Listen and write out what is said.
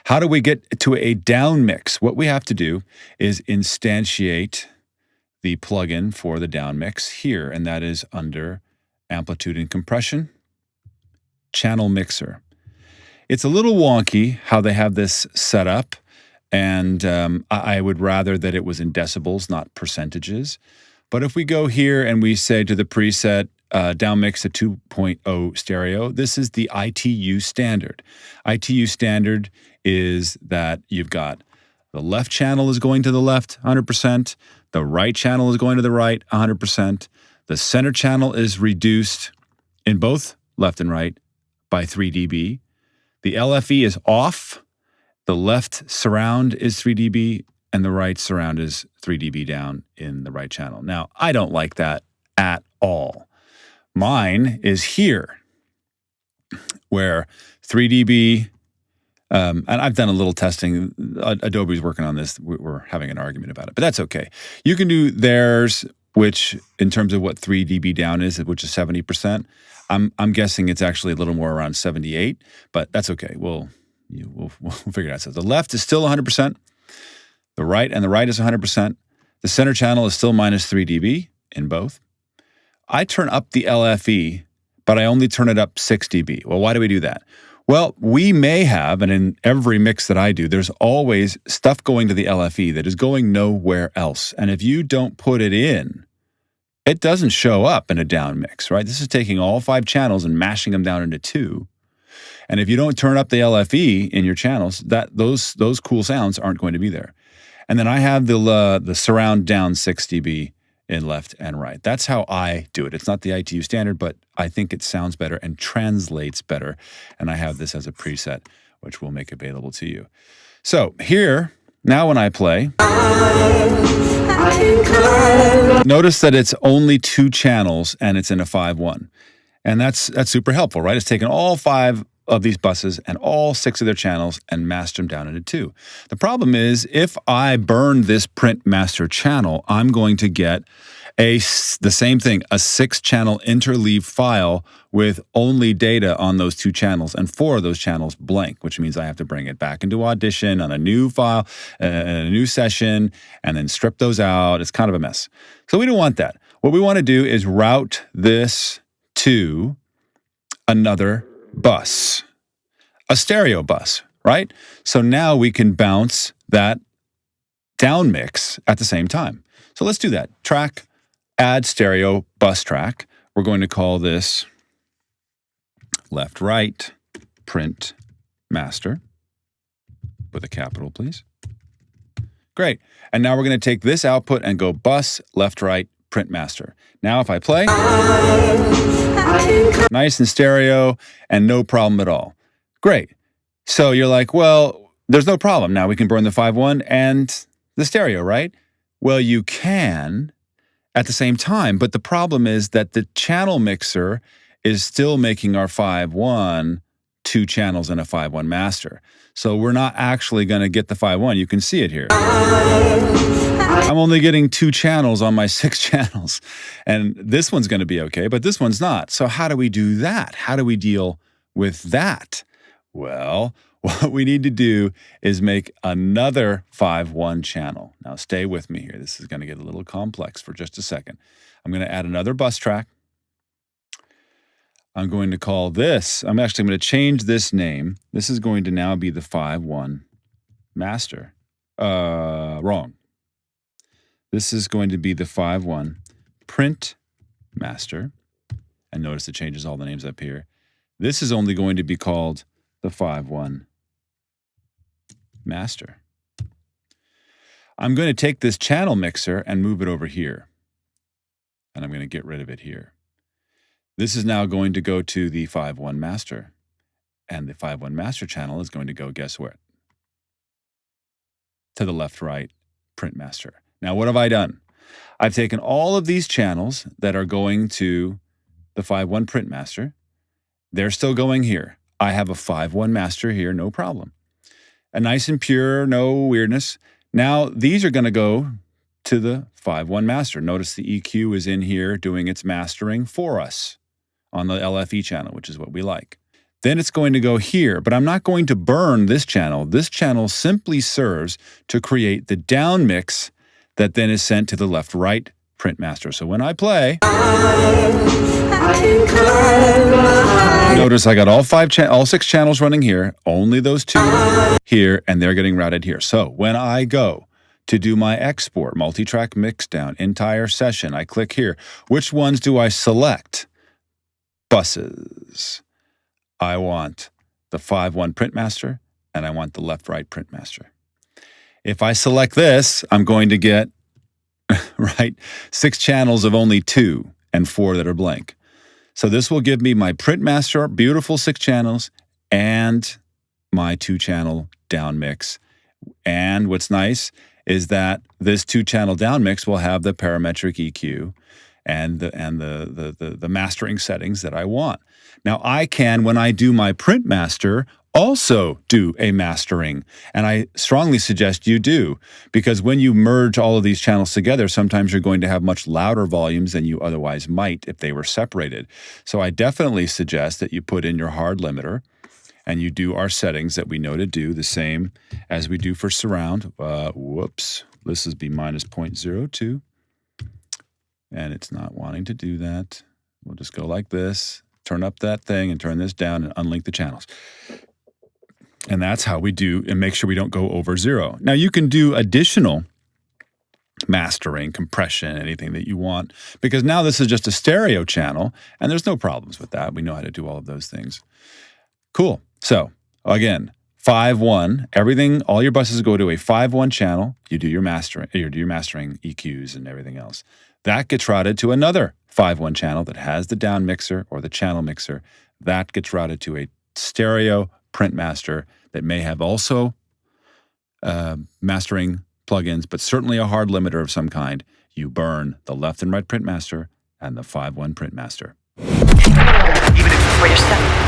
How do we get to a down mix? What we have to do is instantiate the plugin for the down mix here, and that is under Amplitude and Compression, Channel Mixer. It's a little wonky how they have this set up, and I would rather that it was in decibels, not percentages. But if we go here and we say to the preset, Downmix at 2.0 stereo, this is the ITU standard. ITU standard is that you've got the left channel is going to the left 100%, the right channel is going to the right 100%, the center channel is reduced in both left and right by 3 dB. The LFE is off, the left surround is 3 dB, and the right surround is 3 dB down in the right channel. Now, I don't like that at all. Mine is here, where 3 dB, and I've done a little testing. Adobe's working on this. We're having an argument about it, but that's okay. You can do theirs, which in terms of what 3 dB down is, which is 70%. I'm guessing it's actually a little more around 78, but that's okay. We'll figure it out. So the left is still 100%. The right is 100%. The center channel is still minus 3 dB in both. I turn up the LFE, but I only turn it up 6 dB. Well, why do we do that? Well, we may have, and in every mix that I do, there's always stuff going to the LFE that is going nowhere else. And if you don't put it in, it doesn't show up in a down mix, right? This is taking all 5 channels and mashing them down into 2. And if you don't turn up the LFE in your channels, those cool sounds aren't going to be there. And then I have the surround down 6 dB in left and right. That's how I do it. It's not the ITU standard, but I think it sounds better and translates better. And I have this as a preset, which we'll make available to you. So here, now when I play, notice that it's only 2 channels and it's in a 5-1. And that's super helpful, right? It's taken all 5 of these buses and all 6 of their channels and master them down into 2. The problem is, if I burn this print master channel, I'm going to get the same thing, a 6-channel interleave file with only data on those 2 channels and 4 of those channels blank, which means I have to bring it back into Audition on a new file, a new session, and then strip those out. It's kind of a mess. So we don't want that. What we want to do is route this to another bus, a stereo bus, right? So now we can bounce that down mix at the same time. So let's do that. Track, add stereo bus track. We're going to call this left, right, print, master, with a capital, please. Great. And now we're going to take this output and go bus, left, right, print, master. Now if I play, nice and stereo and no problem at all. Great. So you're like, well, there's no problem. Now we can burn the 5-1 and the stereo, right? Well, you can at the same time, but the problem is that the channel mixer is still making our 5-1 2 channels and a 5-1 master. So we're not actually going to get the 5-1. You can see it here. I'm only getting 2 channels on my 6 channels. And this one's going to be okay, but this one's not. So how do we do that? How do we deal with that? Well, what we need to do is make another 5-1 channel. Now stay with me here. This is going to get a little complex for just a second. I'm going to add another bus track. I'm going to call this, I'm going to change this name. This is going to now be the 5-1 master. Wrong. This is going to be the 5-1 print master. And notice it changes all the names up here. This is only going to be called the 5-1 master. I'm going to take this channel mixer and move it over here. And I'm going to get rid of it here. This is now going to go to the 5-1 master. And the 5-1 master channel is going to go, guess where? To the left, right, print master. Now, what have I done? I've taken all of these channels that are going to the 5-1 print master. They're still going here. I have a 5-1 master here, no problem. A nice and pure, no weirdness. Now, these are going to go to the 5-1 master. Notice the EQ is in here doing its mastering for us on the LFE channel, which is what we like. Then it's going to go here, but I'm not going to burn this channel. This channel simply serves to create the down mix that then is sent to the left-right print master. So when I play, notice I got all 6 channels running here, only those 2 here, and they're getting routed here. So when I go to do my export, multi-track mix down, entire session, I click here. Which ones do I select? Buses. I want the 5-1 print master, and I want the left-right print master. If I select this, I'm going to get, right, 6 channels of only 2 and 4 that are blank. So this will give me my print master, beautiful 6 channels, and my 2-channel down mix. And what's nice is that this 2-channel down mix will have the parametric EQ and the mastering settings that I want. Now I can, when I do my print master, also do a mastering. And I strongly suggest you do, because when you merge all of these channels together, sometimes you're going to have much louder volumes than you otherwise might if they were separated. So I definitely suggest that you put in your hard limiter and you do our settings that we know to do, the same as we do for surround. Whoops, this is B minus 0.02. And it's not wanting to do that. We'll just go like this, turn up that thing and turn this down and unlink the channels. And that's how we do and make sure we don't go over 0. Now you can do additional mastering, compression, anything that you want, because now this is just a stereo channel and there's no problems with that. We know how to do all of those things. Cool. So again, 5-1, everything, all your buses go to a 5-1 channel. You do your mastering, EQs and everything else. That gets routed to another 5-1 channel that has the down mixer or the channel mixer. That gets routed to a stereo print master that may have also mastering plugins, but certainly a hard limiter of some kind. You burn the left and right print master and the 5-1 print master. Even if you're stuck.